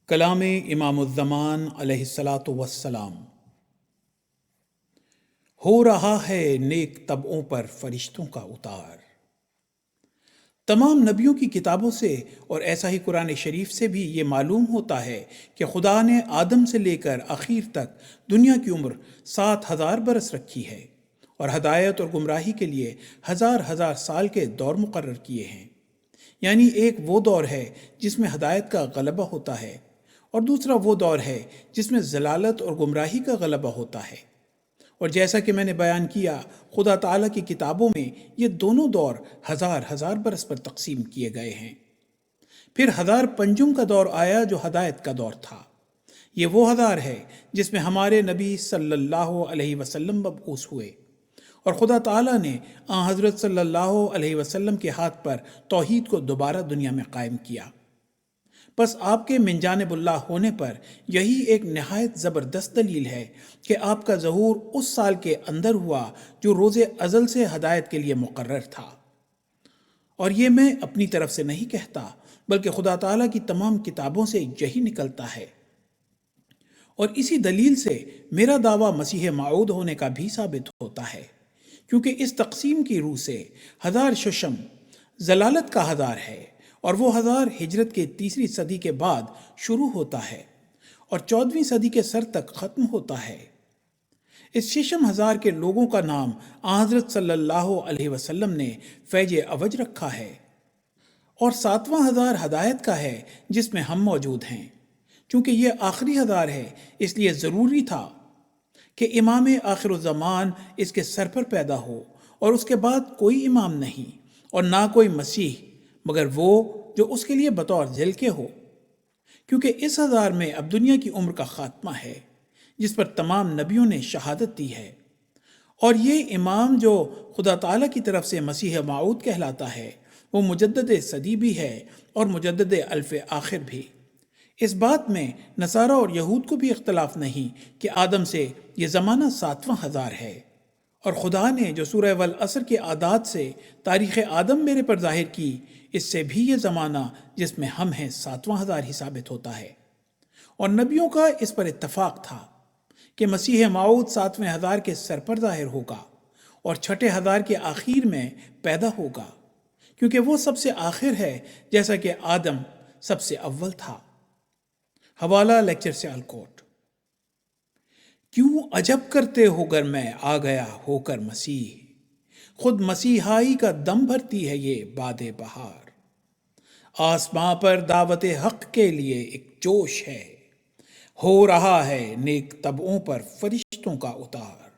کلام امام الزمان علیہ الصلاۃ والسلام۔ ہو رہا ہے نیک طبعوں پر فرشتوں کا اتار۔ تمام نبیوں کی کتابوں سے اور ایسا ہی قرآن شریف سے بھی یہ معلوم ہوتا ہے کہ خدا نے آدم سے لے کر اخیر تک دنیا کی عمر 7,000 برس رکھی ہے اور ہدایت اور گمراہی کے لیے ہزار ہزار سال کے دور مقرر کیے ہیں۔ یعنی ایک وہ دور ہے جس میں ہدایت کا غلبہ ہوتا ہے اور دوسرا وہ دور ہے جس میں ضلالت اور گمراہی کا غلبہ ہوتا ہے۔ اور جیسا کہ میں نے بیان کیا، خدا تعالیٰ کی کتابوں میں یہ دونوں دور ہزار ہزار برس پر تقسیم کیے گئے ہیں۔ پھر ہزار پنجم کا دور آیا جو ہدایت کا دور تھا۔ یہ وہ ہزار ہے جس میں ہمارے نبی صلی اللہ علیہ وسلم مبعوث ہوئے اور خدا تعالیٰ نے آن حضرت صلی اللہ علیہ وسلم کے ہاتھ پر توحید کو دوبارہ دنیا میں قائم کیا۔ بس آپ کے من جانب اللہ ہونے پر یہی ایک نہایت زبردست دلیل ہے کہ آپ کا ظہور اس سال کے اندر ہوا جو روز ازل سے ہدایت کے لیے مقرر تھا۔ اور یہ میں اپنی طرف سے نہیں کہتا بلکہ خدا تعالیٰ کی تمام کتابوں سے یہی نکلتا ہے۔ اور اسی دلیل سے میرا دعویٰ مسیح موعود ہونے کا بھی ثابت ہوتا ہے، کیونکہ اس تقسیم کی روح سے ہزار ششم ضلالت کا ہزار ہے اور وہ ہزار ہجرت کے 3 صدی کے بعد شروع ہوتا ہے اور 14ویں صدی کے سر تک ختم ہوتا ہے۔ اس ششم ہزار کے لوگوں کا نام آن حضرت صلی اللہ علیہ وسلم نے فیض عوج رکھا ہے اور 7واں ہزار ہدایت کا ہے جس میں ہم موجود ہیں۔ چونکہ یہ آخری ہزار ہے اس لیے ضروری تھا کہ امام آخر الزمان اس کے سر پر پیدا ہو اور اس کے بعد کوئی امام نہیں اور نہ کوئی مسیح مگر وہ جو اس کے لیے بطور ذیل کے ہو، کیونکہ اس ہزار میں اب دنیا کی عمر کا خاتمہ ہے جس پر تمام نبیوں نے شہادت دی ہے۔ اور یہ امام جو خدا تعالیٰ کی طرف سے مسیح موعود کہلاتا ہے وہ مجدد صدی بھی ہے اور مجدد الف آخر بھی۔ اس بات میں نصارہ اور یہود کو بھی اختلاف نہیں کہ آدم سے یہ زمانہ 7واں ہزار ہے، اور خدا نے جو سورہ والعصر کے اعداد سے تاریخ آدم میرے پر ظاہر کی، اس سے بھی یہ زمانہ جس میں ہم ہیں 7واں ہزار ہی ثابت ہوتا ہے۔ اور نبیوں کا اس پر اتفاق تھا کہ مسیح موعود 7ویں ہزار کے سر پر ظاہر ہوگا اور 6 ہزار کے آخر میں پیدا ہوگا، کیونکہ وہ سب سے آخر ہے جیسا کہ آدم سب سے اول تھا۔ حوالہ لیکچر سیالکوٹ۔ کیوں عجب کرتے ہو گر میں آ گیا ہو کر مسیح، خود مسیحائی کا دم بھرتی ہے یہ باد بہار۔ آسماں پر دعوت حق کے لیے ایک جوش ہے، ہو رہا ہے نیک طبعوں پر فرشتوں کا اتار۔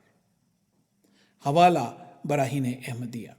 حوالہ براہین احمدیہ۔